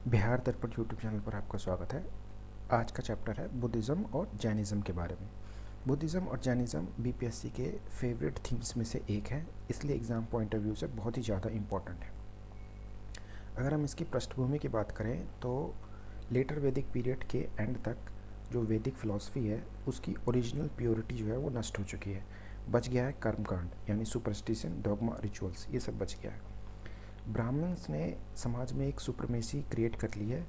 बिहार दर्पण YouTube channel पर आपका स्वागत है। आज का चैप्टर है बुद्धिज़्म और जैनिज़्म के बारे में। बुद्धिज़्म और जैनिज़्म बीपीएससी के फेवरेट थीम्स में से एक है, इसलिए एग्ज़ाम पॉइंट ऑफ व्यू से बहुत ही ज़्यादा इम्पॉर्टेंट है। अगर हम इसकी पृष्ठभूमि की बात करें तो लेटर वैदिक पीरियड के एंड तक जो वैदिक फ़िलॉसफी है उसकी ओरिजिनल प्योरिटी जो है वो नष्ट हो चुकी है। बच गया है कर्मकांड यानी सुपरस्टिशन, डॉगमा, रिचुअल्स, ये सब बच गया है। ब्राह्मण्स ने समाज में एक सुप्रीमेसी क्रिएट कर ली है,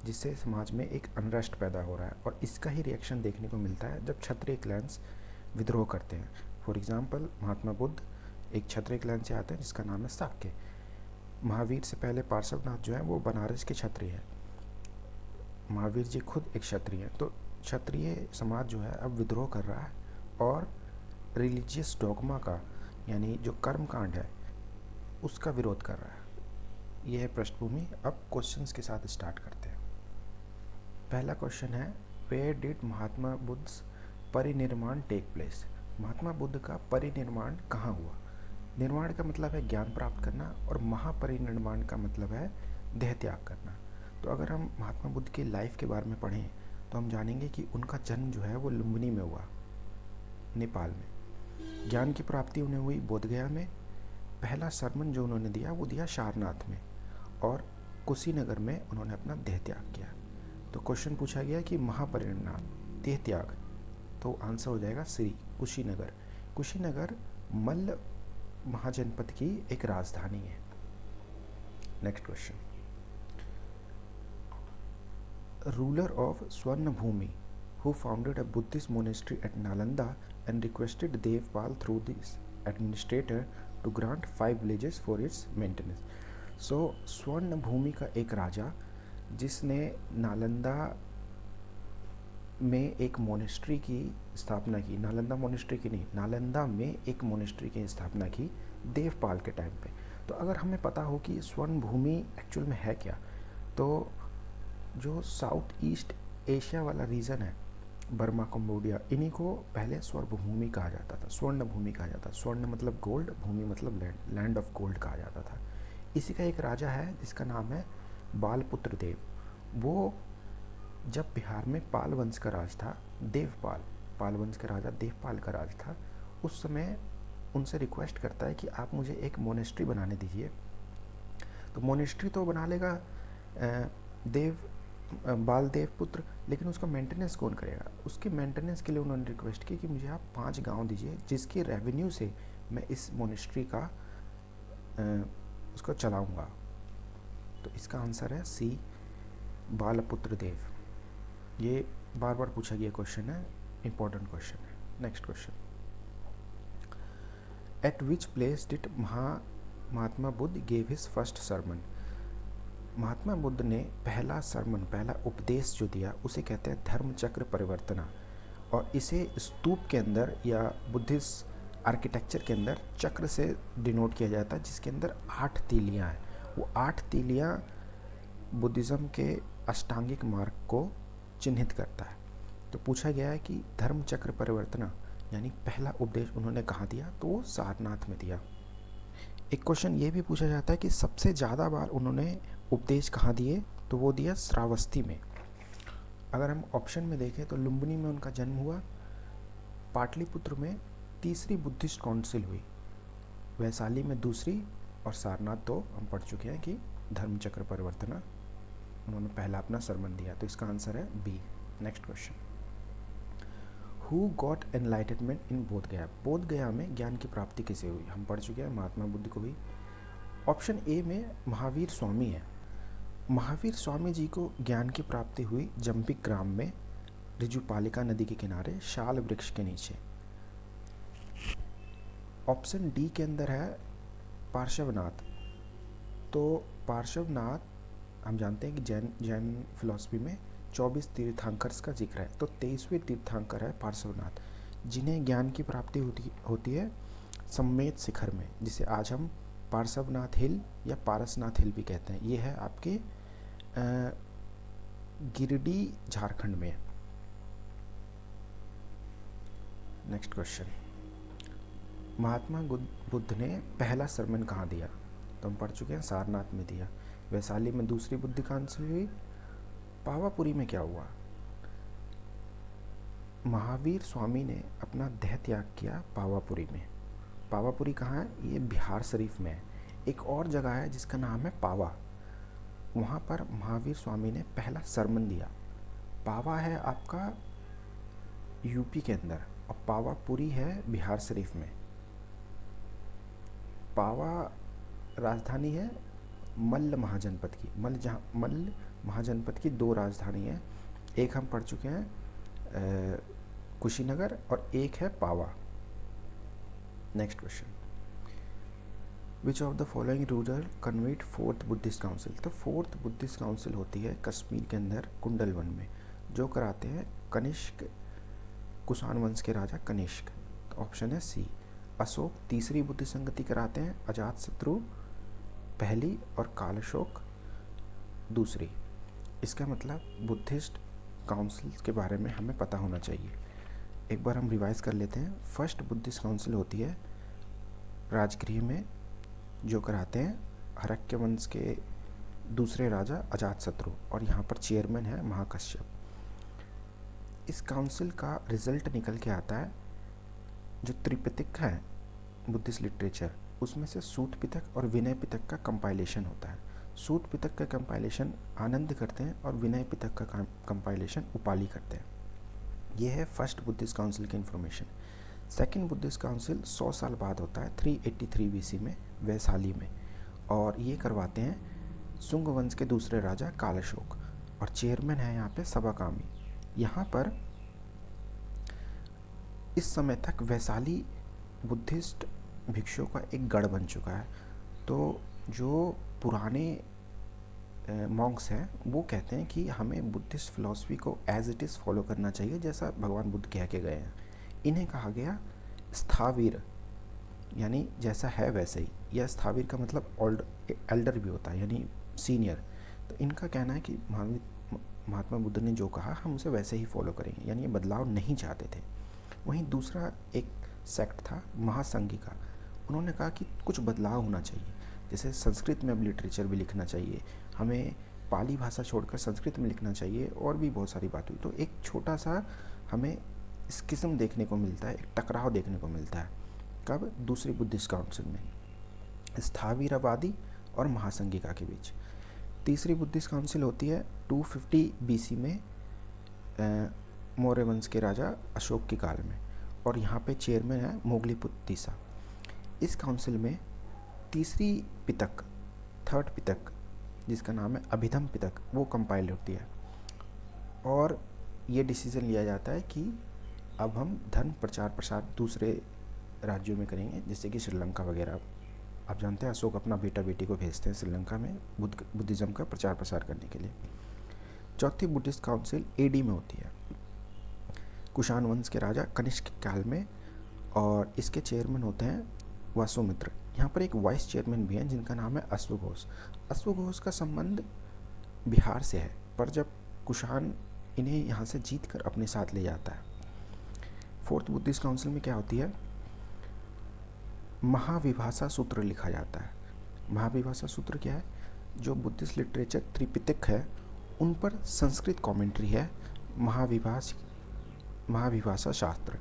जिससे समाज में एक अनरेस्ट पैदा हो रहा है, और इसका ही रिएक्शन देखने को मिलता है जब क्षत्रिय क्लैंस विद्रोह करते हैं। फॉर एग्जांपल महात्मा बुद्ध एक क्षत्रिय क्लैन से आते हैं जिसका नाम है शाक्य। महावीर से पहले पार्श्वनाथ जो है वो बनारस के क्षत्रिय है। महावीर जी खुद एक क्षत्रिय हैं। तो क्षत्रिय समाज जो है अब विद्रोह कर रहा है और रिलीजियस डॉगमा का यानी जो कर्मकांड है उसका विरोध कर रहा है। यह है पृष्ठभूमि। अब क्वेश्चंस के साथ स्टार्ट करते हैं। पहला क्वेश्चन है, where did Mahatma Buddha parinirvana take place? Mahatma Buddha का परिनिर्माण कहाँ हुआ? निर्माण का मतलब है ज्ञान प्राप्त करना और महापरिनिर्माण का मतलब है देह त्याग करना। तो अगर हम महात्मा बुद्ध की लाइफ के बारे में पढ़ें तो हम जानेंगे कि उनका जन्म जो है वो लुम्बिनी में हुआ, नेपाल में। ज्ञान की प्राप्ति उन्हें हुई बोधगया में। पहला सरमन जो उन्होंने दिया वो दिया सारनाथ में, और कुशीनगर में उन्होंने अपना देह त्याग किया। तो क्वेश्चन पूछा गया कि महापरिनिर्वाण, देह त्याग, तो आंसर हो जाएगा श्री कुशीनगर। कुशीनगर मल्ल महाजनपद की एक राजधानी है। नेक्स्ट क्वेश्चन, रूलर ऑफ स्वर्ण भूमि who founded a Buddhist monastery at Nalanda and requested Devpal through this administrator to grant 5 villages for its maintenance. So स्वर्ण भूमि का एक राजा जिसने नालंदा में एक मोनेस्ट्री की स्थापना की, नालंदा मोनेस्ट्री की नहीं, नालंदा में एक मोनेस्ट्री की स्थापना की देवपाल के टाइम पे। तो अगर हमें पता हो कि स्वर्ण भूमि एक्चुअल में है क्या, तो जो साउथ ईस्ट एशिया वाला रीजन है, बर्मा, कंबोडिया, इन्हीं को पहले स्वर्ण भूमि कहा जाता था, स्वर्ण भूमि कहा जाता था। स्वर्ण मतलब गोल्ड, भूमि मतलब लैंड, लैंड ऑफ गोल्ड कहा जाता था। इसी का एक राजा है जिसका नाम है बालपुत्र देव। वो जब बिहार में पाल वंश का राज था, देवपाल, पाल वंश का राजा देवपाल का राज था, उस समय उनसे रिक्वेस्ट करता है कि आप मुझे एक मोनेस्ट्री बनाने दीजिए। तो मोनेस्ट्री तो बना लेगा बाल देव पुत्र, लेकिन उसका मेंटेनेंस कौन करेगा? उसके मेंटेनेंस के लिए उन्होंने रिक्वेस्ट की कि मुझे आप 5 गांव दीजिए जिसकी रेवेन्यू से मैं इस मोनेस्ट्री का उसको चलाऊंगा। तो इसका आंसर है सी, बालपुत्र देव। ये बार बार पूछा गया क्वेश्चन है, इंपॉर्टेंट क्वेश्चन है। Next question, at which place did Mahatma Buddha gave his first sermon? Mahatma Buddha ने पहला सरमन, पहला उपदेश जो दिया उसे कहते हैं धर्म चक्र परिवर्तना, और इसे स्तूप के अंदर या बुद्धिस्ट आर्किटेक्चर के अंदर चक्र से डिनोट किया जाता है, जिसके अंदर 8 तीलियाँ हैं। वो 8 तीलियाँ बुद्धिज़्म के अष्टांगिक मार्ग को चिन्हित करता है। तो पूछा गया है कि धर्म चक्र परिवर्तना यानी पहला उपदेश उन्होंने कहाँ दिया, तो वो सारनाथ में दिया। एक क्वेश्चन ये भी पूछा जाता है कि सबसे ज़्यादा बार उन्होंने उपदेश कहाँ दिए, तो वो दिया श्रावस्ती में। अगर हम ऑप्शन में देखें तो लुम्बिनी में उनका जन्म हुआ, पाटलिपुत्र में तीसरी बुद्धिस्ट काउंसिल हुई, वैशाली में दूसरी, और सारनाथ तो हम पढ़ चुके हैं कि धर्मचक्र परिवर्तना उन्होंने पहला अपना सरमन दिया। तो इसका आंसर है B. Next question, who got enlightenment in Bodhgaya? Bodhgaya में ज्ञान की प्राप्ति किसे हुई? हम पढ़ चुके हैं महात्मा बुद्ध को हुई। ऑप्शन ए में महावीर स्वामी है। महावीर स्वामी जी को ज्ञान की प्राप्ति हुई जम्पिक ग्राम में, ऋजुपालिका नदी के किनारे, शाल वृक्ष के नीचे। ऑप्शन डी के अंदर है पार्श्वनाथ। तो पार्श्वनाथ हम जानते हैं कि जैन फिलॉसफी में 24 तीर्थंकर्स का जिक्र है, तो 23वें तीर्थंकर है पार्श्वनाथ, जिन्हें ज्ञान की प्राप्ति होती है सम्मेद शिखर में, जिसे आज हम पार्श्वनाथ हिल या पारसनाथ हिल भी कहते हैं। ये है आपके गिरिडीह, झारखंड में। नेक्स्ट क्वेश्चन, महात्मा बुद्ध ने पहला सरमन कहाँ दिया? तो हम पढ़ चुके हैं सारनाथ में दिया। वैशाली में दूसरी बुद्धि काउंसिल हुई। पावापुरी में क्या हुआ? महावीर स्वामी ने अपना देह त्याग किया पावापुरी में। पावापुरी कहाँ है? ये बिहार शरीफ में है। एक और जगह है जिसका नाम है पावा, वहाँ पर महावीर स्वामी ने पहला सरमन दिया। पावा है आपका यूपी के अंदर और पावापुरी है बिहार शरीफ में। पावा राजधानी है मल्ल महाजनपद की। मल्ल महाजनपद की 2 राजधानी है, एक हम पढ़ चुके हैं कुशीनगर और एक है Pava. Next question, which of the following ruler convened 4th Buddhist council? तो 4th बुद्धिस्ट काउंसिल होती है कश्मीर के अंदर कुंडलवन में, जो कराते हैं कनिष्क, कुषाण वंश के राजा कनिष्क। तो ऑप्शन है सी। अशोक तीसरी बुद्धि संगति कराते हैं, अजातशत्रु पहली और कालशोक दूसरी। इसका मतलब बुद्धिस्ट काउंसिल के बारे में हमें पता होना चाहिए। एक बार हम रिवाइज कर लेते हैं। फर्स्ट बुद्धिस्ट काउंसिल होती है राजगृह में, जो कराते हैं हरक्य वंश के दूसरे राजा अजातशत्रु, और यहाँ पर चेयरमैन है महाकश्यप। इस काउंसिल का रिजल्ट निकल के आता है, जो त्रिपिटक है बुद्धिस्ट लिटरेचर, उसमें से सूत पिटक और विनय पिटक का कंपाइलेशन होता है। सूत पिटक का कंपाइलेशन आनंद करते हैं और विनय पिटक का कंपाइलेशन उपाली करते हैं। ये है फर्स्ट बुद्धिस्ट काउंसिल की इन्फॉर्मेशन। सेकंड बुद्धिस्ट काउंसिल 100 साल बाद होता है 383 बीसी में वैशाली में, और ये करवाते हैं सुंग वंश के दूसरे राजा कालशोक, और चेयरमैन है यहाँ पे सबाकामी। यहाँ पर इस समय तक वैशाली बुद्धिस्ट भिक्षुओं का एक गढ़ बन चुका है। तो जो पुराने मॉन्क्स हैं वो कहते हैं कि हमें बुद्धिस्ट फिलॉसफी को एज इट इज़ फॉलो करना चाहिए, जैसा भगवान बुद्ध कह के गए हैं। इन्हें कहा गया स्थावीर, यानी जैसा है वैसे ही, या स्थावीर का मतलब ओल्ड एल्डर भी होता है, यानी सीनियर। तो इनका कहना है कि महात्मा बुद्ध ने जो कहा हम उसे वैसे ही फॉलो करेंगे, यानी ये बदलाव नहीं चाहते थे। वहीं दूसरा एक सेक्ट था महासंघिका, उन्होंने कहा कि कुछ बदलाव होना चाहिए, जैसे संस्कृत में अब लिटरेचर भी लिखना चाहिए, हमें पाली भाषा छोड़कर संस्कृत में लिखना चाहिए, और भी बहुत सारी बात हुई। तो एक छोटा सा हमें स्किस्म देखने को मिलता है, एक टकराव देखने को मिलता है। कब? दूसरी बुद्धिस्ट काउंसिल में, स्थावीरवादी और महासंघिका के बीच। तीसरी बुद्धिस्ट काउंसिल होती है 250 बीसी में मौर्य वंश के राजा अशोक के काल में, और यहाँ पे चेयरमैन है मोगलीपुत्र तीसरा। इस काउंसिल में तीसरी पिटक, थर्ड पिटक, जिसका नाम है अभिधम पिटक, वो कंपाइल होती है, और ये डिसीजन लिया जाता है कि अब हम धर्म प्रचार प्रसार दूसरे राज्यों में करेंगे, जैसे कि श्रीलंका वगैरह। आप जानते हैं अशोक अपना बेटा बेटी को भेजते हैं श्रीलंका में बुद्धिज़्म का प्रचार प्रसार करने के लिए। चौथी बुद्धिस्ट काउंसिल एडी में होती है, कुषाण वंश के राजा कनिष्क के काल में, और इसके चेयरमैन होते हैं वासुमित्र। यहाँ पर एक वाइस चेयरमैन भी हैं जिनका नाम है अश्वघोष। अश्वघोष का संबंध बिहार से है, पर जब कुषाण इन्हें यहाँ से जीत कर अपने साथ ले जाता है। फोर्थ बुद्धिस्ट काउंसिल में क्या होती है? महाविभाषा सूत्र लिखा जाता है। महाविभाषा सूत्र क्या है? जो बुद्धिस्ट लिटरेचर त्रिपिटक है उन पर संस्कृत कमेंट्री है महाविभाषा शास्त्र।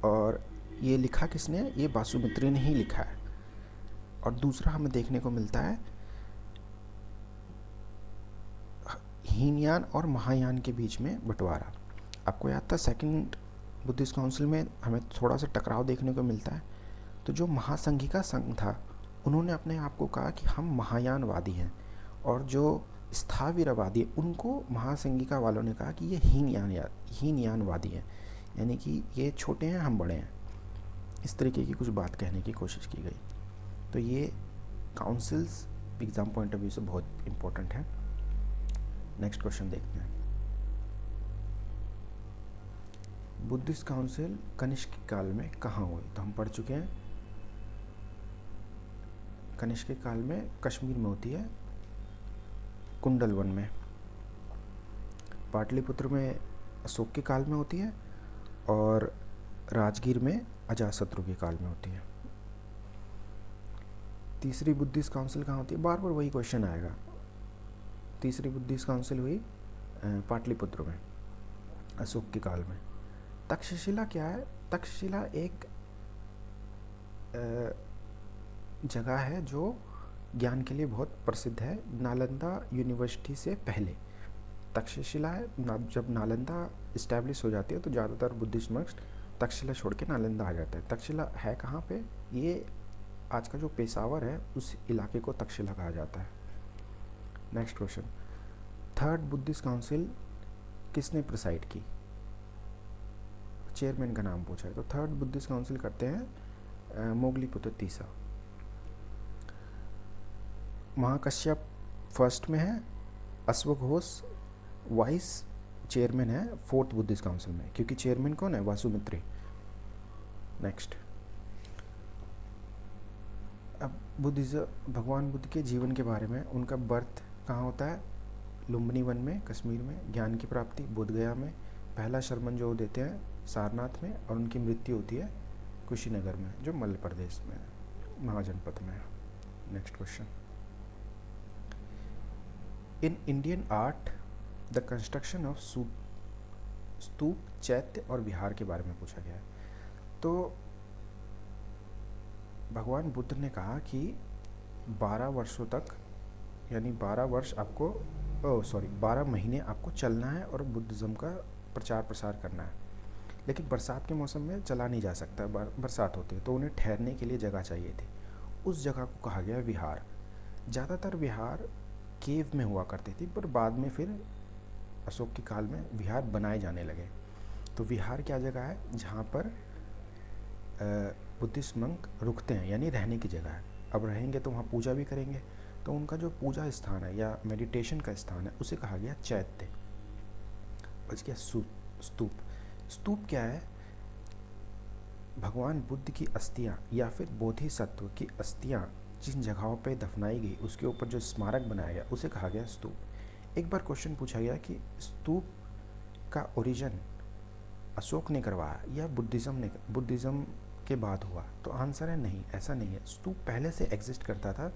और ये लिखा किसने? ये वासुमित्री ने ही लिखा है। और दूसरा हमें देखने को मिलता है हीनयान और महायान के बीच में बंटवारा। आपको याद था सेकंड बुद्धिस्ट काउंसिल में हमें थोड़ा सा टकराव देखने को मिलता है। तो जो महासंघिका संघ था उन्होंने अपने आप को कहा कि हम महायानवादी हैं, और जो स्थावीरवादी उनको महासंघिका वालों ने कहा कि ये हीनयानवादी हैं, यानी कि ये छोटे हैं हम बड़े हैं। इस तरीके की कुछ बात कहने की कोशिश की गई। तो ये councils exam point of view से बहुत इम्पोर्टेंट है। नेक्स्ट क्वेश्चन देखते हैं। बुद्धिस्ट काउंसिल कनिष्क काल में कहाँ हुई? तो हम पढ़ चुके हैं, कनिष्क काल में कश्मीर में होती है, कुंडलवन में। पाटलिपुत्र में अशोक के काल में होती है, और राजगीर में अजातशत्रु के काल में होती है। तीसरी बुद्धिस्ट काउंसिल कहाँ होती है, बार बार वही क्वेश्चन आएगा। तीसरी बुद्धिस्ट काउंसिल हुई पाटलिपुत्र में, अशोक के काल में। तक्षशिला क्या है, तक्षशिला एक जगह है जो ज्ञान के लिए बहुत प्रसिद्ध है, नालंदा यूनिवर्सिटी से पहले तक्षशिला है। जब नालंदा इस्टेब्लिश हो जाती है तो ज़्यादातर बुद्धिस्ट मॉन्क्स तक्षशिला छोड़ के नालंदा आ जाता है। तक्षशिला है कहाँ पे, ये आज का जो पेशावर है उस इलाके को तक्षशिला कहा जाता है। Next question, third Buddhist council किसने प्रिसाइड की, चेयरमैन का नाम पूछा है। तो थर्ड बुद्धिस्ट काउंसिल करते हैं मोगलीपुत्र तीसरा। महाकश्यप फर्स्ट में है, अश्वघोष वाइस चेयरमैन है फोर्थ बुद्धिस्ट काउंसिल में, क्योंकि चेयरमैन कौन है, वासुमित्री। नेक्स्ट, अब बुद्धिज्म, भगवान बुद्ध के जीवन के बारे में, उनका बर्थ कहाँ होता है, लुम्बिनी वन में कश्मीर में। ज्ञान की प्राप्ति बोधगया में, पहला शर्मन जो देते हैं सारनाथ में, और उनकी मृत्यु होती है कुशीनगर में जो मध्य प्रदेश में है, महाजनपद में है। Next question, in Indian art the construction of stupa, chaitya और विहार के बारे में पूछा गया है। तो भगवान बुद्ध ने कहा कि 12 वर्षों तक, यानी 12 वर्ष आपको 12 महीने आपको चलना है और बुद्धिज़्म का प्रचार प्रसार करना है। लेकिन बरसात के मौसम में चला नहीं जा सकता, बरसात होती है, तो उन्हें ठहरने के लिए जगह चाहिए थी। उस जगह को कहा गया विहार। ज़्यादातर विहार केव में हुआ करती थी, पर बाद में फिर अशोक के काल में विहार बनाए जाने लगे। तो विहार क्या जगह है, जहाँ पर बुद्धिस्ट मंक रुकते हैं, यानी रहने की जगह है। अब रहेंगे तो वहाँ पूजा भी करेंगे, तो उनका जो पूजा स्थान है या मेडिटेशन का स्थान है उसे कहा गया चैत्य। बच गया स्तूप। स्तूप क्या है, भगवान बुद्ध की अस्थियाँ या फिर बोधिसत्व की अस्थियाँ जिन जगहों पे दफनाई गई उसके ऊपर जो स्मारक बनाया गया उसे कहा गया स्तूप। एक बार क्वेश्चन पूछा गया कि स्तूप का ओरिजिन अशोक ने करवाया या बुद्धिज़्म के बाद हुआ, तो आंसर है नहीं, ऐसा नहीं है। स्तूप पहले से एग्जिस्ट करता था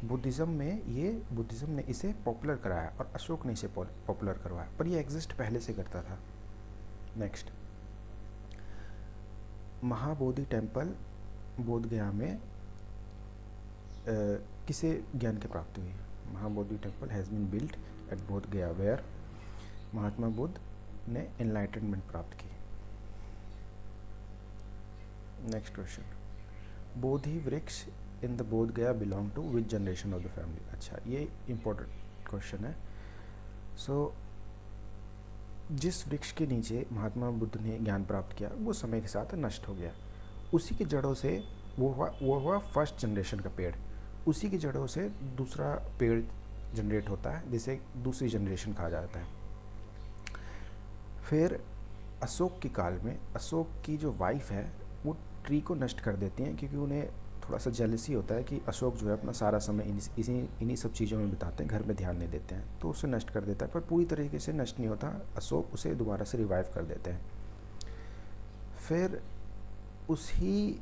बुद्धिज़्म में, ये बुद्धिज़्म ने इसे पॉपुलर कराया और अशोक ने इसे पॉपुलर करवाया, पर ये एग्जिस्ट पहले से करता था। नेक्स्ट, महाबोधि टेम्पल बोधगया में किसे ज्ञान की प्राप्ति हुई। Mahabodhi temple has been built at Bodhgaya where Mahatma Buddha ने एनलाइटनमेंट प्राप्त की। Next question, Bodhi vriksha in the Bodhgaya belong to which generation of the family. अच्छा, ये इम्पोर्टेंट क्वेश्चन है। सो जिस वृक्ष के नीचे महात्मा बुद्ध ने ज्ञान प्राप्त किया वो समय के साथ नष्ट हो गया, उसी की जड़ों से वो हुआ फर्स्ट जनरेशन का पेड़, उसी की जड़ों से दूसरा पेड़ जनरेट होता है जिसे दूसरी जनरेशन कहा जाता है। फिर अशोक के काल में अशोक की जो वाइफ है वो ट्री को नष्ट कर देती हैं, क्योंकि उन्हें थोड़ा सा जेलसी होता है कि अशोक जो है अपना सारा समय इन्हीं सब चीज़ों में बिताते हैं, घर में ध्यान नहीं देते हैं, तो उसे नष्ट कर देता है। पर पूरी तरीके से नष्ट नहीं होता, अशोक उसे दोबारा से रिवाइव कर देते हैं। फिर उसी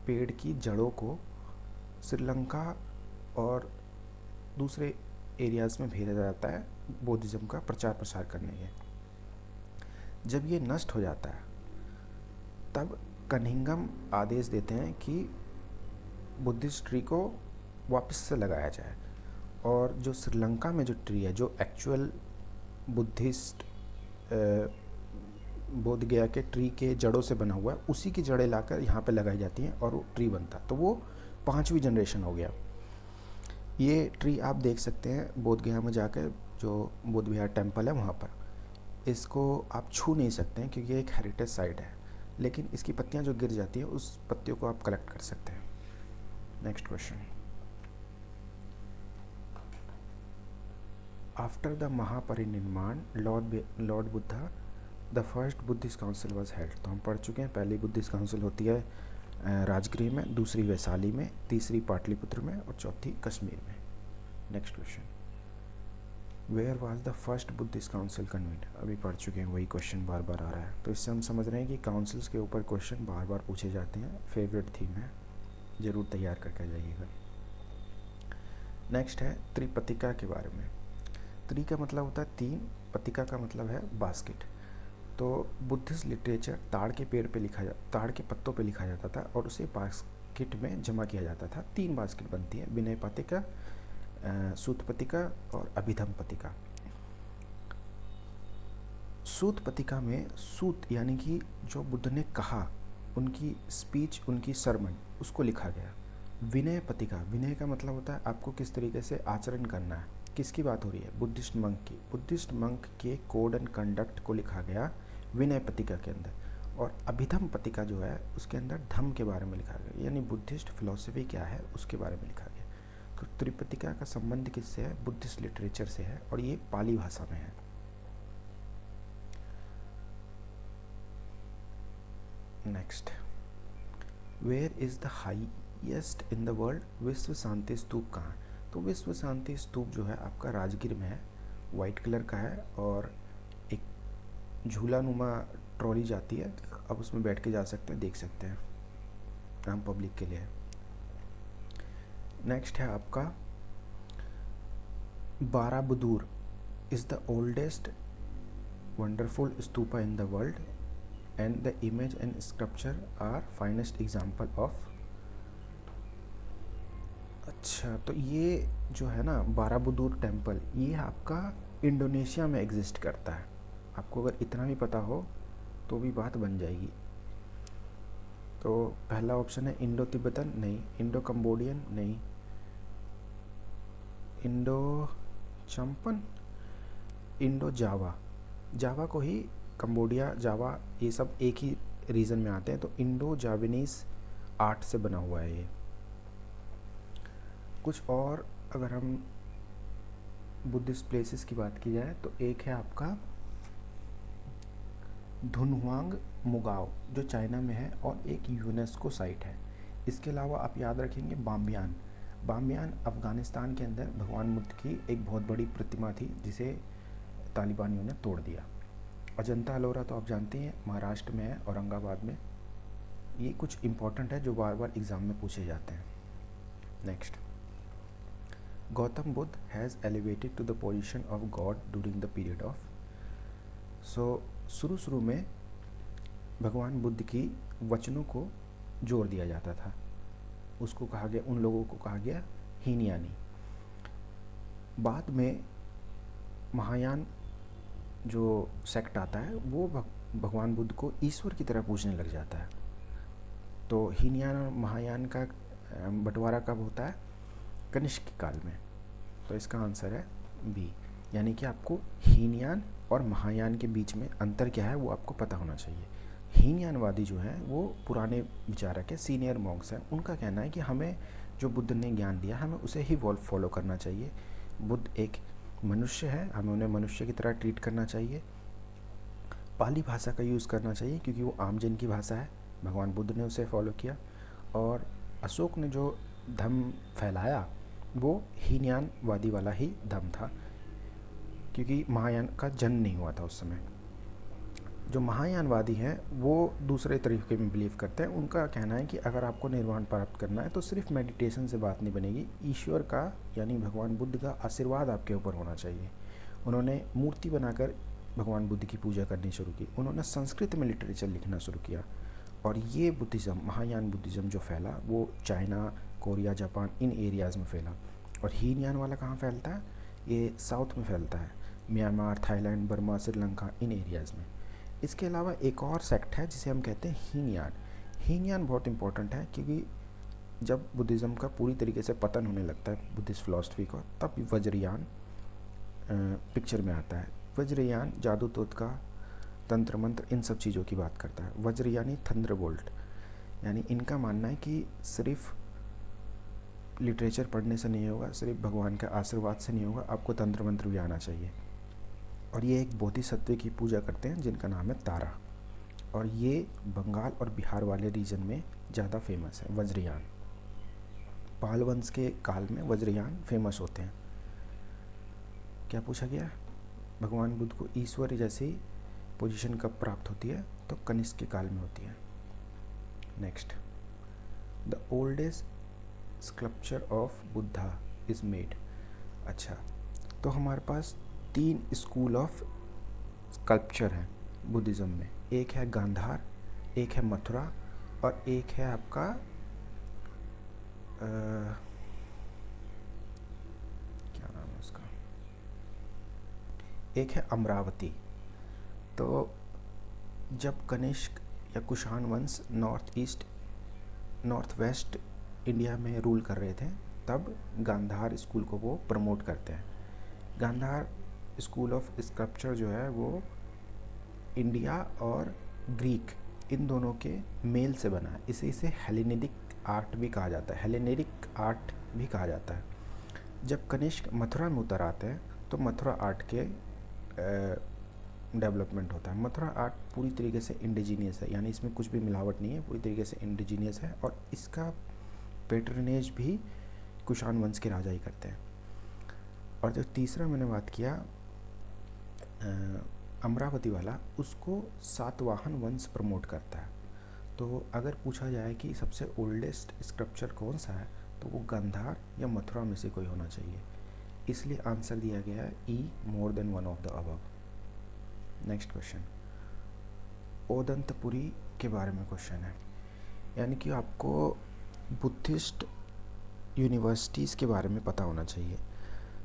पेड़ की जड़ों को श्रीलंका और दूसरे एरियाज़ में भेजा जाता है बुद्धिज़्म का प्रचार प्रसार करने के। जब ये नष्ट हो जाता है तब कनिंघम आदेश देते हैं कि बुद्धिस्ट ट्री को वापस से लगाया जाए, और जो श्रीलंका में जो ट्री है जो एक्चुअल बुद्धिस्ट बोधगया के ट्री के जड़ों से बना हुआ है, उसी की जड़ें लाकर यहाँ पे लगाई जाती हैं और वो ट्री बनता है। तो वो 5वीं जनरेशन हो गया। ये ट्री आप देख सकते हैं बोधगया में जाकर, जो बोध विहार टेम्पल है वहाँ पर। इसको आप छू नहीं सकते हैं क्योंकि ये एक हेरिटेज साइट है, लेकिन इसकी पत्तियाँ जो गिर जाती हैं उस पत्तियों को आप कलेक्ट कर सकते हैं। Next question, after the Mahaparinirvan Lord Buddha the first Buddhist council was held. तो हम पढ़ चुके हैं, पहली बुद्धिस्ट काउंसिल होती है राजगृह में, दूसरी वैशाली में, तीसरी पाटलिपुत्र में और चौथी कश्मीर में। Next question, where was the first Buddhist council convened. अभी पढ़ चुके हैं, वही क्वेश्चन बार बार आ रहा है। तो इससे हम समझ रहे हैं कि काउंसिल्स के ऊपर क्वेश्चन बार बार पूछे जाते हैं, फेवरेट थीम है। ज़रूर तैयार करके जाइएगा। नेक्स्ट है त्रिपतिका के बारे में। त्रि का मतलब होता है 3, पतिका का मतलब है बास्केट। तो बुद्धिस्ट लिटरेचर ताड़ के पत्तों पे लिखा जाता था और उसे बास्केट में जमा किया जाता था। 3 बास्केट बनती है, विनय पतिका, सूत पतिका और अभिधम पतिका। सूत पतिका में सूत यानी कि जो बुद्ध ने कहा, उनकी स्पीच, उनकी सरमन, उसको लिखा गया। विनय पतिका, विनय का मतलब होता है आपको किस तरीके से आचरण करना है। किसकी बात हो रही है? बुद्धिस्ट मंक की। बुद्धिस्ट मंक के कोड एंड कंडक्ट को लिखा गया विनय पतिका के अंदर। और अभिधम पतिका जो है उसके अंदर धम्म के बारे में लिखा गया, यानी बुद्धिस्ट फिलॉसफी क्या है उसके बारे में लिखा गया। तो त्रिपतिका का संबंध किससे है? बुद्धिस्ट लिटरेचर से है और ये पाली भाषा में है। Next, where is the highest in the world? Vishwa Shanti स्तूप कहाँ? तो विश्व शांति स्तूप जो है आपका राजगीर में है, वाइट कलर का है और एक झूला नुमा ट्रॉली जाती है, अब उसमें बैठ के जा सकते हैं, देख सकते हैं, आम पब्लिक के लिए है। नेक्स्ट है आपका Borobudur is the oldest wonderful stupa in the world and the image and sculpture are finest example of. अच्छा, तो ये जो है ना बाराबुदूर टेम्पल, ये आपका इंडोनेशिया में एग्जिस्ट करता है। आपको अगर इतना भी पता हो तो भी बात बन जाएगी। तो पहला ऑप्शन है इंडो तिब्बतन, नहीं। इंडो कंबोडियन, नहीं। इंडो चंपन, इंडो जावा। जावा को ही कंबोडिया, जावा, ये सब एक ही रीजन में आते हैं। तो इंडो जावानीज आर्ट से बना हुआ है ये। कुछ और अगर हम बुद्धिस्ट प्लेसेस की बात की जाए तो एक है आपका धुनहुआंग मुगाओ जो चाइना में है और एक यूनेस्को साइट है। इसके अलावा आप याद रखेंगे बामियान। बामियान अफ़गानिस्तान के अंदर भगवान बुद्ध की एक बहुत बड़ी प्रतिमा थी जिसे तालिबानियों ने तोड़ दिया। अजंता अलोरा तो आप जानते हैं महाराष्ट्र में है, औरंगाबाद में। ये कुछ इम्पोर्टेंट है जो बार बार एग्ज़ाम में पूछे जाते हैं। Next, Gautam Buddha has elevated to the position of God during the period of. So शुरू में भगवान बुद्ध की वचनों को जोर दिया जाता था, उसको कहा गया, उन लोगों को कहा गया हीनयानी। बाद में महायान जो सेक्ट आता है वो भगवान बुद्ध को ईश्वर की तरह पूजने लग जाता है। तो हीनयान और महायान का बंटवारा कब होता है? कनिष्क काल में। तो इसका आंसर है बी, यानी कि आपको हीनयान और महायान के बीच में अंतर क्या है वो आपको पता होना चाहिए। हीनयानवादी जो हैं वो पुराने विचारक है, सीनियर मॉन्क्स हैं। उनका कहना है कि हमें जो बुद्ध ने ज्ञान दिया हमें उसे ही फॉलो करना चाहिए। बुद्ध एक मनुष्य है, हमें उन्हें मनुष्य की तरह ट्रीट करना चाहिए। पाली भाषा का यूज़ करना चाहिए क्योंकि वो आमजन की भाषा है, भगवान बुद्ध ने उसे फॉलो किया। और अशोक ने जो धम्म फैलाया वो हीनयानवादी वाला ही धम्म था क्योंकि महायान का जन्म नहीं हुआ था उस समय। जो महायानवादी हैं वो दूसरे तरीके में बिलीव करते हैं। उनका कहना है कि अगर आपको निर्वाण प्राप्त करना है तो सिर्फ मेडिटेशन से बात नहीं बनेगी, ईश्वर का यानी भगवान बुद्ध का आशीर्वाद आपके ऊपर होना चाहिए। उन्होंने मूर्ति बनाकर भगवान बुद्ध की पूजा करनी शुरू की। उन्होंने संस्कृत में लिटरेचर लिखना शुरू किया और ये बुद्धिज़्म, महायान बुद्धिज़्म जो फैला वो चाइना, कोरिया, जापान, इन एरियाज़ में फैला। और हीनयान वाला कहाँ फैलता है? ये साउथ में फैलता है, म्यांमार, थाईलैंड, बर्मा, श्रीलंका, इन एरियाज़ में। इसके अलावा एक और सेक्ट है जिसे हम कहते हैं हीनयान। हीनयान बहुत इंपॉर्टेंट है क्योंकि जब बुद्धिज़्म का पूरी तरीके से पतन होने लगता है बुद्धिस्ट फिलॉसफी का, तब वज्रयान पिक्चर में आता है। वज्रयान जादू टोटका, तंत्र मंत्र, इन सब चीज़ों की बात करता है। वज्रयानी थंडरबोल्ट, यानी इनका मानना है कि सिर्फ लिटरेचर पढ़ने से नहीं होगा, सिर्फ भगवान का आशीर्वाद से नहीं होगा, आपको तंत्र मंत्र भी आना चाहिए। और ये एक बोधिसत्व की पूजा करते हैं जिनका नाम है तारा, और ये बंगाल और बिहार वाले रीजन में ज़्यादा फेमस है। वज्रयान, पाल वंश के काल में वज्रयान फेमस होते हैं। क्या पूछा गया? भगवान बुद्ध को ईश्वर जैसी पोजीशन कब प्राप्त होती है? तो कनिष्क के काल में होती है। Next, the oldest sculpture of Buddha is made. अच्छा, तो हमारे पास 3 स्कूल ऑफ स्कल्पचर हैं बुद्धिज़्म में। एक है गांधार, एक है मथुरा और एक है आपका क्या नाम है उसका, एक है अमरावती। तो जब कनिष्क या कुषाण वंश नॉर्थ वेस्ट इंडिया में रूल कर रहे थे, तब गांधार स्कूल को वो प्रमोट करते हैं। गांधार स्कूल ऑफ स्कल्पचर जो है वो इंडिया और ग्रीक इन दोनों के मेल से बना है। इसे हेलेनिक आर्ट भी कहा जाता है, हेलेनिक आर्ट भी कहा जाता है। जब कनिष्क मथुरा में उतर आते हैं तो मथुरा आर्ट के डेवलपमेंट होता है। मथुरा आर्ट पूरी तरीके से इंडिजीनियस है, यानी इसमें कुछ भी मिलावट नहीं है, पूरी तरीके से इंडिजीनियस है और इसका पैटर्नेज भी कुषाण वंश के राजा ही करते हैं। और जो तीसरा मैंने बात किया अमरावती वाला, उसको सातवाहन वंश प्रमोट करता है। तो अगर पूछा जाए कि सबसे ओल्डेस्ट स्कल्पचर कौन सा है, तो वो गांधार या मथुरा में से कोई होना चाहिए। इसलिए आंसर दिया गया है E, more than one of the above. Next question, Odantapuri के बारे में क्वेश्चन है, यानी कि आपको बुद्धिस्ट यूनिवर्सिटीज़ के बारे में पता होना चाहिए।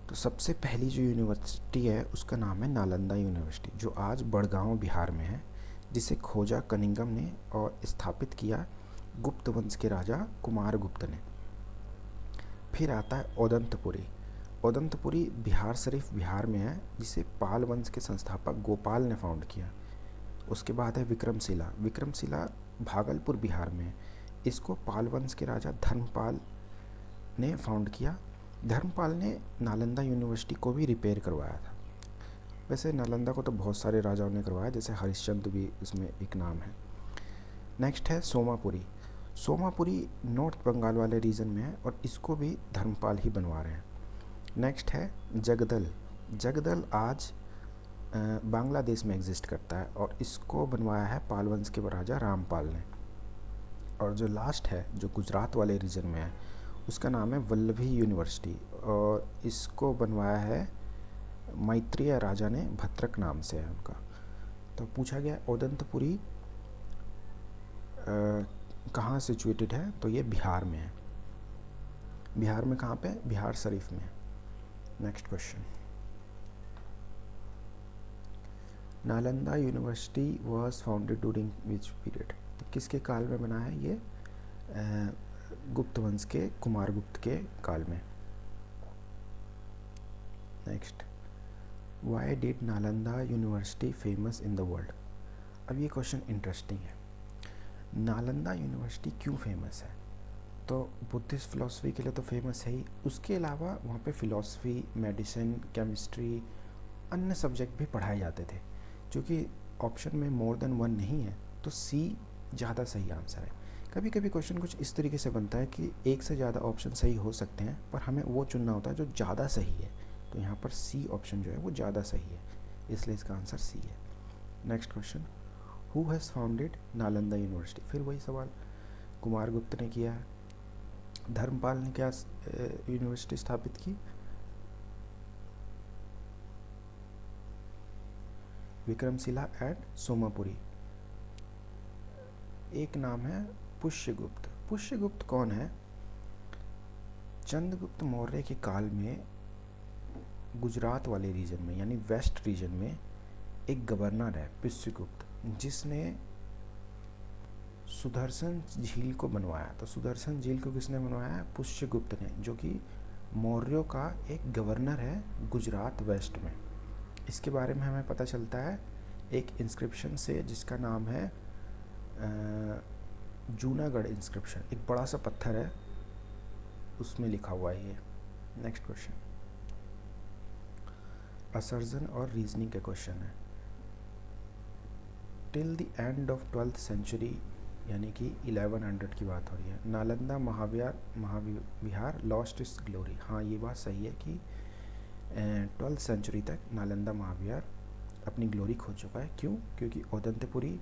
तो सबसे पहली जो यूनिवर्सिटी है उसका नाम है नालंदा यूनिवर्सिटी, जो आज बड़गांव बिहार में है, जिसे खोजा कनिंगम ने और स्थापित किया गुप्त वंश के राजा कुमारगुप्त ने। फिर आता है ओदंतपुरी। ओदंतपुरी बिहार शरीफ बिहार में है, जिसे पाल वंश के संस्थापक गोपाल ने फाउंड किया। उसके बाद है विक्रमशिला। विक्रमशिला भागलपुर बिहार में है, इसको पाल वंश के राजा धर्मपाल ने फाउंड किया। धर्मपाल ने नालंदा यूनिवर्सिटी को भी रिपेयर करवाया था। वैसे नालंदा को तो बहुत सारे राजाओं ने करवाया, जैसे हरिश्चंद्र भी इसमें एक नाम है। नेक्स्ट है सोमापुरी। सोमापुरी नॉर्थ बंगाल वाले रीजन में है और इसको भी धर्मपाल ही बनवा रहे हैं। नेक्स्ट है जगदल। जगदल आज बांग्लादेश में एग्जिस्ट करता है और इसको बनवाया है पाल वंश के राजा रामपाल ने। और जो लास्ट है, जो गुजरात वाले रीजन में है, उसका नाम है वल्लभी यूनिवर्सिटी और इसको बनवाया है मैत्रेय राजा ने, भद्रक नाम से है उनका। तो पूछा गया ओदंतपुरी कहाँ सिचुएटेड है, तो ये बिहार में है। बिहार में कहाँ पे? बिहार शरीफ में। Next question, Nalanda university was founded during which period? तो किसके काल में बना है ये? गुप्त वंश के कुमारगुप्त के काल में। Next, why did Nalanda university famous in the world? अब ये क्वेश्चन इंटरेस्टिंग है। नालंदा यूनिवर्सिटी क्यों फेमस है? तो बुद्धिस्ट फिलॉसफी के लिए तो फेमस है ही, उसके अलावा वहाँ पे फिलॉसफी, मेडिसिन, केमिस्ट्री, अन्य सब्जेक्ट भी पढ़ाए जाते थे। क्योंकि ऑप्शन में मोर देन वन नहीं है, तो सी ज़्यादा सही आंसर है। कभी कभी क्वेश्चन कुछ इस तरीके से बनता है कि एक से ज़्यादा ऑप्शन सही हो सकते हैं, पर हमें वो चुनना होता है जो ज़्यादा सही है। तो यहाँ पर सी ऑप्शन जो है वो ज़्यादा सही है, इसलिए इसका आंसर सी है। Next question, who has founded Nalanda university? फिर वही सवाल, कुमारगुप्त ने किया है। धर्मपाल ने क्या यूनिवर्सिटी स्थापित की? विक्रमशिला एंड सोमापुरी। एक नाम है पुष्यगुप्त। पुष्यगुप्त कौन है? चंद्रगुप्त मौर्य के काल में गुजरात वाले रीजन में, यानी वेस्ट रीजन में एक गवर्नर है पुष्यगुप्त, जिसने सुदर्शन झील को बनवाया। तो सुदर्शन झील को किसने बनवाया है? पुष्यगुप्त ने, जो कि मौर्यों का एक गवर्नर है गुजरात वेस्ट में। इसके बारे में हमें पता चलता है एक इंस्क्रिप्शन से, जिसका नाम है जूनागढ़ इंस्क्रिप्शन। एक बड़ा सा पत्थर है, उसमें लिखा हुआ है ये। नेक्स्ट क्वेश्चन, असर्जन और रीजनिंग के क्वेश्चन है। Till the end of 12th century, यानी कि 1100 की बात हो रही है, Nalanda Mahavihara lost its glory. हाँ, ये बात सही है कि 12th सेंचुरी तक नालंदा महाविहार अपनी ग्लोरी खो चुका है। क्यों? क्योंकि ओदंतपुरी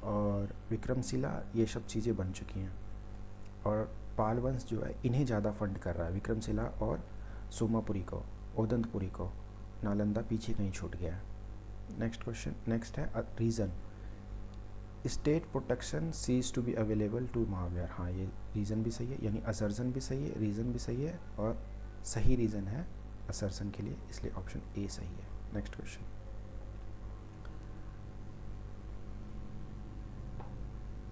और विक्रमशिला ये सब चीज़ें बन चुकी हैं और पाल वंश जो है इन्हें ज़्यादा फंड कर रहा है, विक्रमशिला और सोमापुरी को, ओदंतपुरी को। नालंदा पीछे कहीं छूट गया है। नेक्स्ट क्वेश्चन, नेक्स्ट है reason, state protection cease to be available to Mahavir. हाँ, ये रीज़न भी सही है, यानी असर्जन भी सही है, रीज़न भी सही है, और सही रीज़न है असर्जन के लिए, इसलिए ऑप्शन ए सही है। नेक्स्ट क्वेश्चन,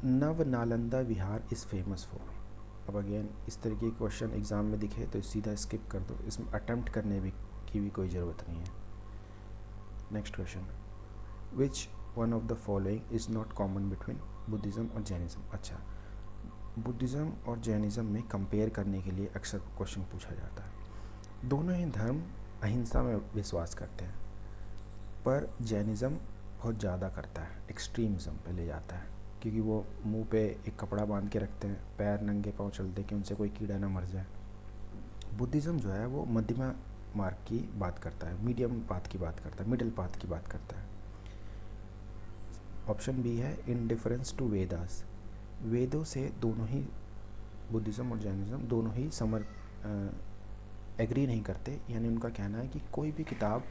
नव नालंदा विहार इज़ फेमस फॉर। अब अगेन इस तरीके के क्वेश्चन एग्ज़ाम में दिखे तो सीधा स्किप कर दो, इसमें अटेम्प्ट करने की भी कोई ज़रूरत नहीं है। Next question, which one of the following is not common between Buddhism और जैनिज़्म। अच्छा, बुद्धिज़्म और जैनिज़्म में कंपेयर करने के लिए अक्सर क्वेश्चन पूछा जाता है। दोनों ही धर्म अहिंसा में विश्वास करते हैं, पर जैनिज़्म बहुत ज़्यादा करता है, एक्सट्रीमिज़म पे ले जाता है, क्योंकि वो मुंह पे एक कपड़ा बांध के रखते हैं, पैर नंगे पाँव चलते हैं कि उनसे कोई कीड़ा ना मर जाए। बुद्धिज़्म जो है वो मध्यमा मार्ग की बात करता है, मीडियम पाथ की बात करता है, मिडिल पाथ की बात करता है। ऑप्शन बी है इनडिफरेंस टू वेदास। वेदों से दोनों ही बुद्धिज़्म और जैनिज़्म दोनों ही एग्री नहीं करते, यानी उनका कहना है कि कोई भी किताब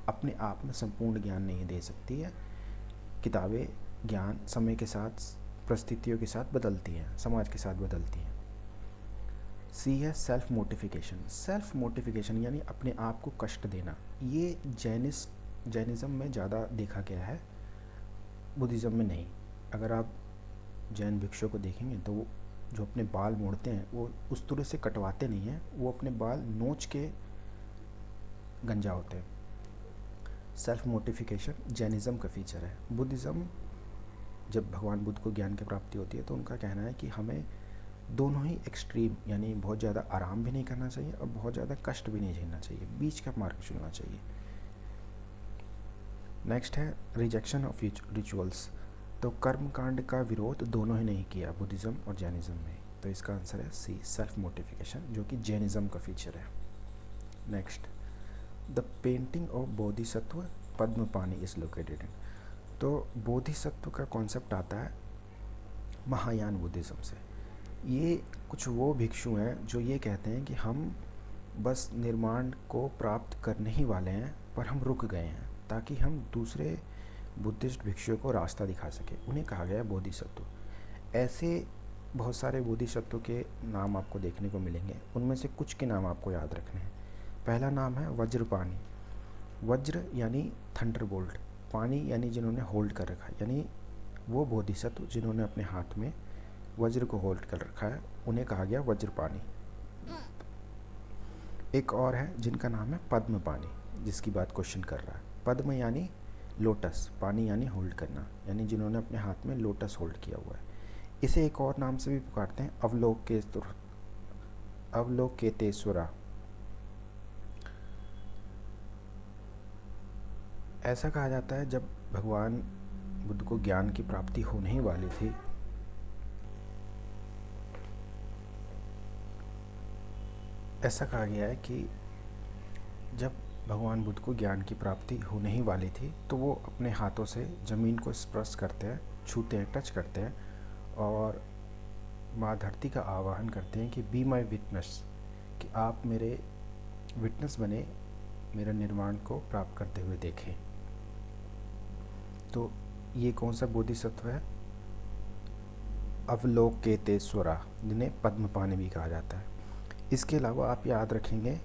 अपने आप में संपूर्ण ज्ञान नहीं दे सकती है। किताबें ज्ञान समय के साथ, परिस्थितियों के साथ बदलती हैं, समाज के साथ बदलती हैं। सी है सेल्फ मोटिफिकेशन। सेल्फ मोटिफिकेशन यानी अपने आप को कष्ट देना, ये जैनिज़्म में ज़्यादा देखा गया है, बुद्धिज़्म में नहीं। अगर आप जैन भिक्षुओं को देखेंगे तो वो जो अपने बाल मोड़ते हैं वो उस तरह से कटवाते नहीं हैं, वो अपने बाल नोच के गंजा होते हैं। सेल्फ मोटिफिकेशन जैनिज़्म का फीचर है। बुद्धिज़्म, जब भगवान बुद्ध को ज्ञान की प्राप्ति होती है तो उनका कहना है कि हमें दोनों ही एक्सट्रीम, यानी बहुत ज़्यादा आराम भी नहीं करना चाहिए और बहुत ज़्यादा कष्ट भी नहीं झेलना चाहिए, बीच का मार्ग चुनना चाहिए। नेक्स्ट है रिजेक्शन ऑफ रिचुअल्स। तो कर्म कांड का विरोध दोनों ही नहीं किया बुद्धिज़्म और जैनिज़्म में, तो इसका आंसर है सी सेल्फ मोटिफिकेशन, जो कि जैनिज़्म का फीचर है। Next, the painting of Bodhisattva Padmapani is located in. तो बोधिसत्व का कॉन्सेप्ट आता है महायान बुद्धिज़्म से। ये कुछ वो भिक्षु हैं जो ये कहते हैं कि हम बस निर्माण को प्राप्त करने ही वाले हैं, पर हम रुक गए हैं ताकि हम दूसरे बुद्धिस्ट भिक्षुओं को रास्ता दिखा सके, उन्हें कहा गया है बोधिसत्व। ऐसे बहुत सारे बोधिसत्व के नाम आपको देखने को मिलेंगे, उनमें से कुछ के नाम आपको याद रखने हैं। पहला नाम है वज्रपाणि। वज्र यानी थंडरबोल्ट, पानी यानी जिन्होंने होल्ड कर रखा है, यानी वो बोधिसत्व जिन्होंने अपने हाथ में वज्र को होल्ड कर रखा है, उन्हें कहा गया वज्रपाणि। एक और है जिनका नाम है पद्मपाणि, जिसकी बात क्वेश्चन कर रहा है। पद्म यानी लोटस, पानी यानी होल्ड करना, यानी जिन्होंने अपने हाथ में लोटस होल्ड किया हुआ है। इसे एक और नाम से भी पुकारते हैं अवलोकेतेश्वरा। ऐसा कहा जाता है जब भगवान बुद्ध को ज्ञान की प्राप्ति होने ही वाली थी, ऐसा कहा गया है कि जब भगवान बुद्ध को ज्ञान की प्राप्ति होने ही वाली थी तो वो अपने हाथों से ज़मीन को स्पर्श करते हैं, छूते हैं, टच करते हैं और माँ धरती का आवाहन करते हैं कि बी माई विटनेस, कि आप मेरे विटनेस बने, मेरे निर्माण को प्राप्त करते हुए देखें। तो ये कौन सा बोधिसत्व है? अवलोकेतेश्वरा, जिन्हें पद्मपाणि भी कहा जाता है। इसके अलावा आप याद रखेंगे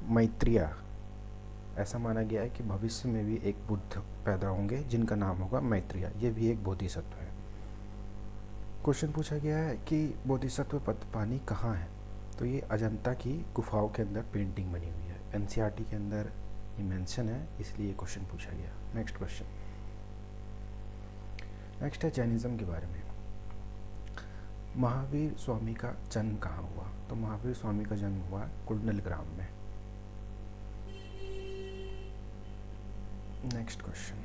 मैत्रेय। ऐसा माना गया है कि भविष्य में भी एक बुद्ध पैदा होंगे जिनका नाम होगा मैत्रेय, ये भी एक बोधिसत्व है। क्वेश्चन पूछा गया है कि बोधिसत्व पद्मपाणि कहाँ है, तो ये अजंता की गुफाओं के अंदर पेंटिंग बनी हुई है, एनसीईआरटी के अंदर ये मेंशन है, इसलिए क्वेश्चन पूछा गया। नेक्स्ट क्वेश्चन, नेक्स्ट है जैनिज़्म के बारे में। महावीर स्वामी का जन्म कहाँ हुआ? तो महावीर स्वामी का जन्म हुआ कुंडलग्राम में। नेक्स्ट क्वेश्चन,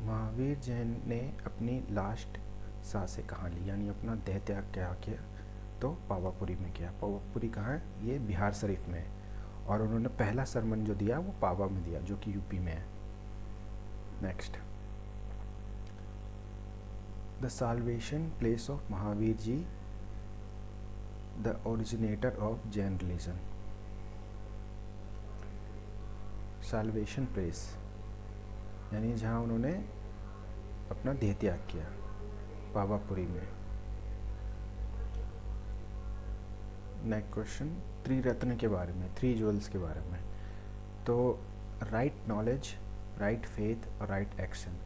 महावीर जैन ने अपनी लास्ट सांसें कहाँ ली, यानी अपना देह त्याग क्या किया? तो पावापुरी में किया। पावापुरी कहाँ है? ये बिहार शरीफ में है, और उन्होंने पहला सरमन जो दिया वो पावा में दिया, जो कि यूपी में है। Next, the salvation place of Mahavir ji the originator of Jain religion. Salvation place, यानी जहाँ उन्होंने अपना देह त्याग किया, पावापुरी में। नेक्स्ट क्वेश्चन, त्रिरत्न के बारे में, थ्री ज्वेल्स के बारे में। तो राइट नॉलेज, राइट फेथ और राइट एक्शन,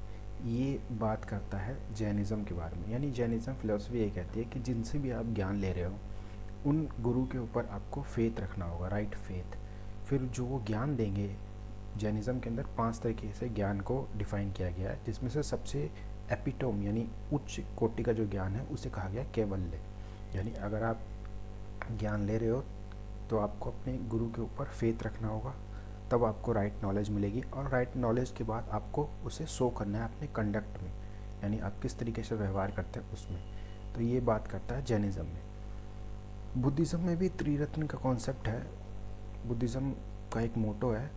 ये बात करता है जैनिज़्म के बारे में। यानी जैनिज़्म फिलोसफी ये कहती है कि जिनसे भी आप ज्ञान ले रहे हो उन गुरु के ऊपर आपको फेथ रखना होगा, राइट फेथ। फिर जो वो ज्ञान देंगे, जैनिज़्म के अंदर 5 तरीके से ज्ञान को डिफ़ाइन किया गया है, जिसमें से सबसे एपिटोम यानी उच्च कोटि का जो ज्ञान है उसे कहा गया कैवल्य। यानी अगर आप ज्ञान ले रहे हो तो आपको अपने गुरु के ऊपर फेथ रखना होगा, तब आपको राइट नॉलेज मिलेगी। और राइट नॉलेज के बाद आपको उसे शो करना है अपने कंडक्ट में, यानी आप किस तरीके से व्यवहार करते हैं उसमें। तो ये बात करता है जैनिज़्म में। बुद्धिज़्म में भी त्रिरत्न का कॉन्सेप्ट है। बुद्धिज़्म का एक मोटो है,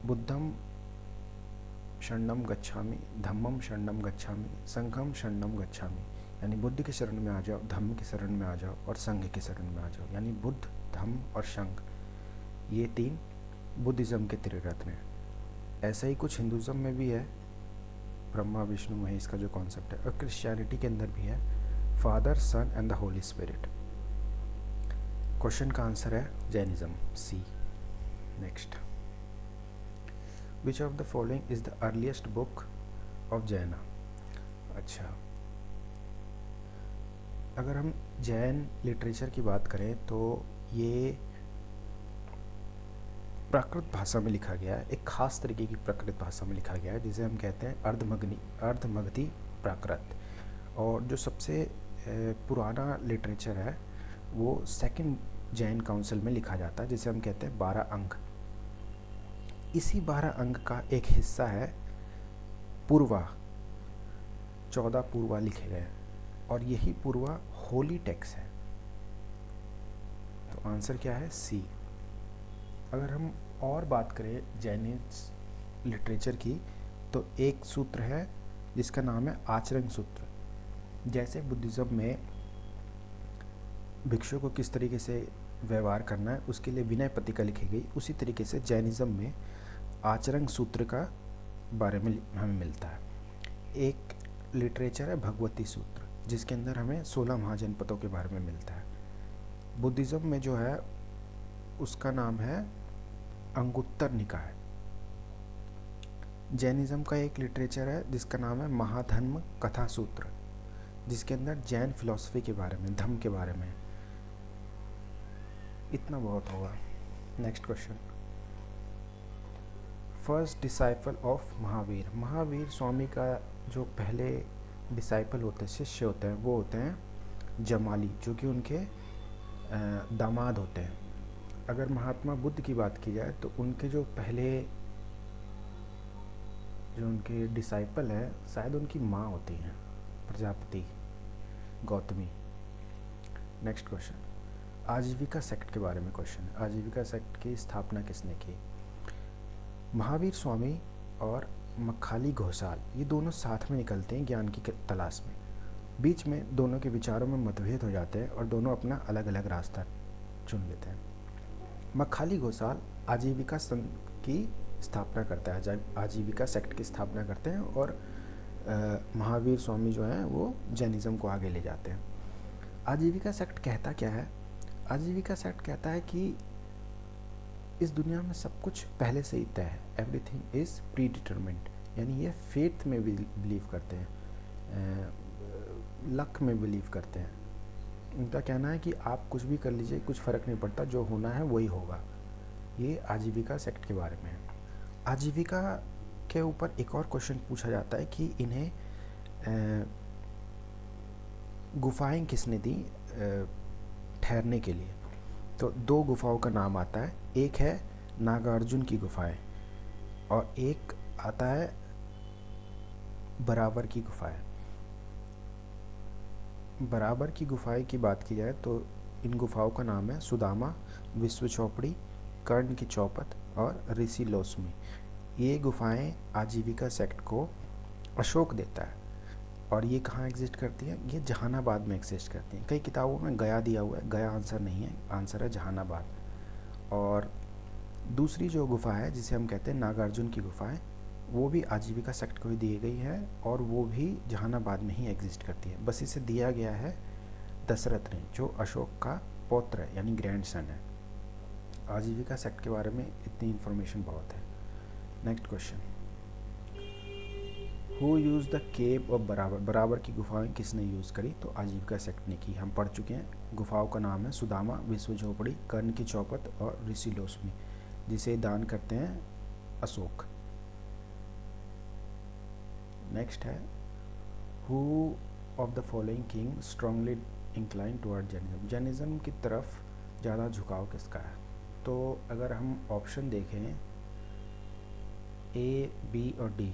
बुद्धम शरणम गच्छामि, धम्मम शरणम गच्छामि, संघम शरणम गच्छामि। यानी बुद्ध के शरण में आ जाओ, धम्म के शरण में आ जाओ और संघ के शरण में आ जाओ। यानी बुद्ध, धम्म और संघ, ये 3 बुद्धिज़्म के त्रिरत्न हैं। ऐसा ही कुछ हिंदुज़्म में भी है, ब्रह्मा विष्णु महेश का जो कॉन्सेप्ट है। और क्रिश्चियनिटी के अंदर भी है, father, son and the holy spirit. Question का आंसर है Jainism, C. Next, which of the following is the earliest book of Jaina. अच्छा, अगर हम जैन लिटरेचर की बात करें तो ये प्राकृत भाषा में लिखा गया है, एक खास तरीके की प्राकृत भाषा में लिखा गया है, जिसे हम कहते हैं अर्धमगधी प्राकृत। और जो सबसे पुराना लिटरेचर है वो सेकंड जैन काउंसिल में लिखा जाता है, जिसे हम कहते हैं 12 अंक। इसी 12 अंक का एक हिस्सा है पूर्वा, 14 पूर्वा लिखे गए, और यही पूर्वा होली टेक्स्ट है। तो आंसर क्या है, सी। अगर हम और बात करें जैनिज लिटरेचर की, तो एक सूत्र है जिसका नाम है आचरण सूत्र। जैसे बुद्धिज़्म में भिक्षु को किस तरीके से व्यवहार करना है उसके लिए विनय पत्रिका लिखी गई, उसी तरीके से जैनिज़्म में आचरण सूत्र का बारे में हमें मिलता है। एक लिटरेचर है भगवती सूत्र, जिसके अंदर हमें 16 महाजनपदों के बारे में मिलता है। बुद्धिज़्म में जो है उसका नाम है अंगुत्तर निकाय। जैनिज़्म का एक लिटरेचर है जिसका नाम है महाधर्म कथा सूत्र, जिसके अंदर जैन फिलॉसफी के बारे में, धम्म के बारे में। इतना बहुत होगा। Next question, first disciple of Mahavir. Mahavir Swami का जो पहले डिसाइपल होते हैं, शिष्य होते हैं, वो होते हैं जमाली, जो कि उनके दामाद होते हैं। अगर महात्मा बुद्ध की बात की जाए तो उनके जो पहले जो उनके डिसाइपल है, शायद उनकी माँ होती हैं प्रजापति गौतमी। नेक्स्ट क्वेश्चन, आजीविका सेक्ट के बारे में क्वेश्चन। आजीविका सेक्ट की स्थापना किसने की? महावीर स्वामी और मक्खाली घोषाल, ये दोनों साथ में निकलते हैं ज्ञान की तलाश में। बीच में दोनों के विचारों में मतभेद हो जाते हैं और दोनों अपना अलग अलग रास्ता चुन लेते हैं। मक्खाली घोषाल आजीविका संघ की स्थापना करता है, आजीविका सेक्ट की स्थापना करते हैं, और महावीर स्वामी जो हैं वो जैनिज़्म को आगे ले जाते हैं। आजीविका सेक्ट कहता क्या है? आजीविका सेक्ट कहता है कि इस दुनिया में सब कुछ पहले से ही तय है, एवरीथिंग इज़ प्री डिटरमिन्ड। यानी ये फेथ में बिलीव करते हैं, लक में बिलीव करते हैं। उनका कहना है कि आप कुछ भी कर लीजिए, कुछ फ़र्क नहीं पड़ता, जो होना है वही होगा। ये आजीविका सेक्ट के बारे में है। आजीविका के ऊपर एक और क्वेश्चन पूछा जाता है कि इन्हें गुफाएं किसने दी ठहरने के लिए? तो 2 गुफाओं का नाम आता है, एक है नागार्जुन की गुफाएं और एक आता है बराबर की गुफाएं। बराबर की गुफाएं की बात की जाए तो इन गुफाओं का नाम है सुदामा, विश्व चौपड़ी, कर्ण की चौपट और ऋषि लोसमी। ये गुफाएं आजीविका सेक्ट को अशोक देता है और ये कहाँ एग्जिस्ट करती है? ये जहानाबाद में एग्जिस्ट करती हैं। कई किताबों में गया दिया हुआ है, गया आंसर नहीं है, आंसर है जहानाबाद। और दूसरी जो गुफा है जिसे हम कहते हैं नागार्जुन की गुफा है, वो भी आजीविका सेक्ट को ही दी गई है और वो भी जहानाबाद में ही एग्जिस्ट करती है। बस इसे दिया गया है दशरथ ने, जो अशोक का पौत्र है यानी ग्रैंडसन है। आजीविका सेक्ट के बारे में इतनी इन्फॉर्मेशन बहुत है। Next question, who use the cave of बराबर? बराबर की गुफाएं किसने यूज़ करी? तो आजीविका सेक्ट ने की। हम पढ़ चुके हैं। गुफाओं का नाम है सुदामा, विश्व झोपड़ी, कर्ण की चौपट और ऋषिलोस्मी, जिसे दान करते हैं अशोक। नेक्स्ट है, who of the following king strongly incline toward Jainism? Jainism की तरफ ज़्यादा झुकाव किसका है? तो अगर हम ऑप्शन देखें ए, बी और डी,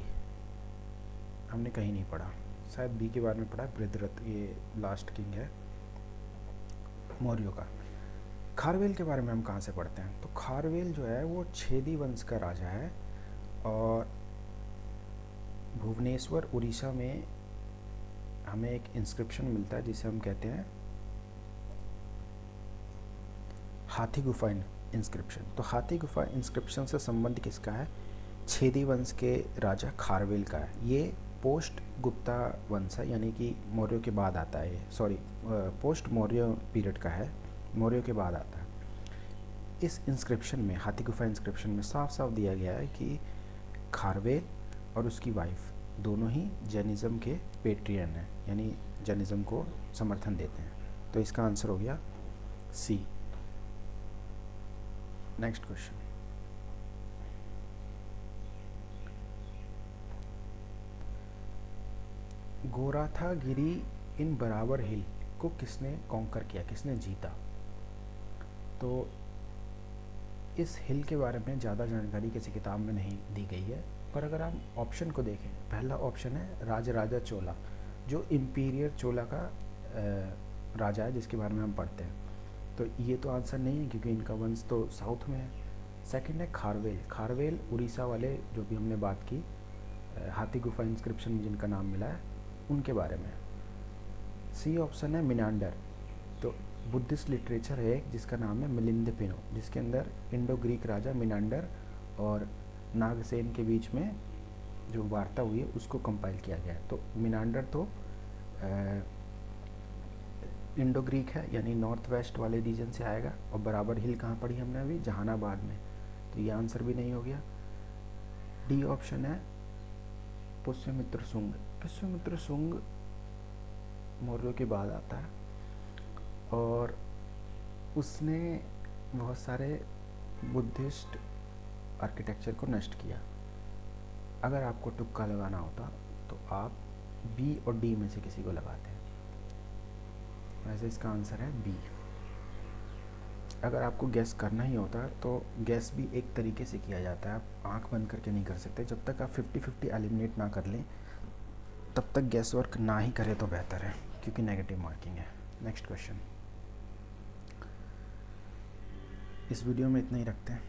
हमने कहीं नहीं पढ़ा। शायद बी के बारे में पढ़ा, बृहद्रथ, ये लास्ट किंग है मौर्यों का। खारवेल के बारे में हम कहाँ से पढ़ते हैं? तो खारवेल जो है वो छेदी वंश का राजा है और भुवनेश्वर उड़ीसा में हमें एक इंस्क्रिप्शन मिलता है जिसे हम कहते हैं हाथी गुफा इंस्क्रिप्शन। तो हाथी गुफा इंस्क्रिप्शन से संबंध किसका है? छेदी वंश के राजा खारवेल का है। ये पोस्ट गुप्ता वंश है, यानी कि मौर्यों के बाद आता है। पोस्ट मौर्य पीरियड का है, मौर्यों के बाद आता है। इस इंस्क्रिप्शन में, हाथी गुफा इंस्क्रिप्शन में साफ साफ दिया गया है कि खारवेल और उसकी वाइफ दोनों ही जैनिज्म के पेट्रियन हैं, यानी जैनिज्म को समर्थन देते हैं। तो इसका आंसर हो गया सी। नेक्स्ट क्वेश्चन, गोराथागिरी इन बराबर हिल को किसने कॉन्कर किया, किसने जीता? तो इस हिल के बारे में ज़्यादा जानकारी किसी किताब में नहीं दी गई है, पर अगर हम ऑप्शन को देखें, पहला ऑप्शन है राजराजा चोला, जो इम्पीरियर चोला का राजा है जिसके बारे में हम पढ़ते हैं। तो ये तो आंसर नहीं है क्योंकि इनका वंश तो साउथ में है। सेकंड है खारवेल। खारवेल उड़ीसा वाले जो भी हमने बात की, हाथी गुफा इंस्क्रिप्शन में जिनका नाम मिला है, उनके बारे में। सी ऑप्शन है मिनांडर। तो बुद्धिस्ट लिटरेचर है एक जिसका नाम है मिलिंद पिनो, जिसके अंदर इंडो ग्रीक राजा मिनांडर और नागसेन के बीच में जो वार्ता हुई है उसको कंपाइल किया गया है। तो मिनांडर तो इंडो ग्रीक है, यानी नॉर्थ वेस्ट वाले रीजन से आएगा। और बराबर हिल कहाँ पढ़ी हमने अभी? जहानाबाद में। तो ये आंसर भी नहीं हो गया। डी ऑप्शन है पुष्यमित्र शुंग। पुष्यमित्र शुंग मौर्यों के बाद आता है और उसने बहुत सारे बुद्धिस्ट आर्किटेक्चर को नष्ट किया। अगर आपको तुक्का लगाना होता तो आप बी और डी में से किसी को लगाते हैं। वैसे इसका आंसर है बी। अगर आपको गैस करना ही होता तो गैस भी एक तरीके से किया जाता है, आप आंख बंद करके नहीं कर सकते। जब तक आप 50-50 एलिमिनेट ना कर लें तब तक गैस वर्क ना ही करें तो बेहतर है, क्योंकि नेगेटिव मार्किंग है। Next question. इस वीडियो में इतना ही रखते हैं।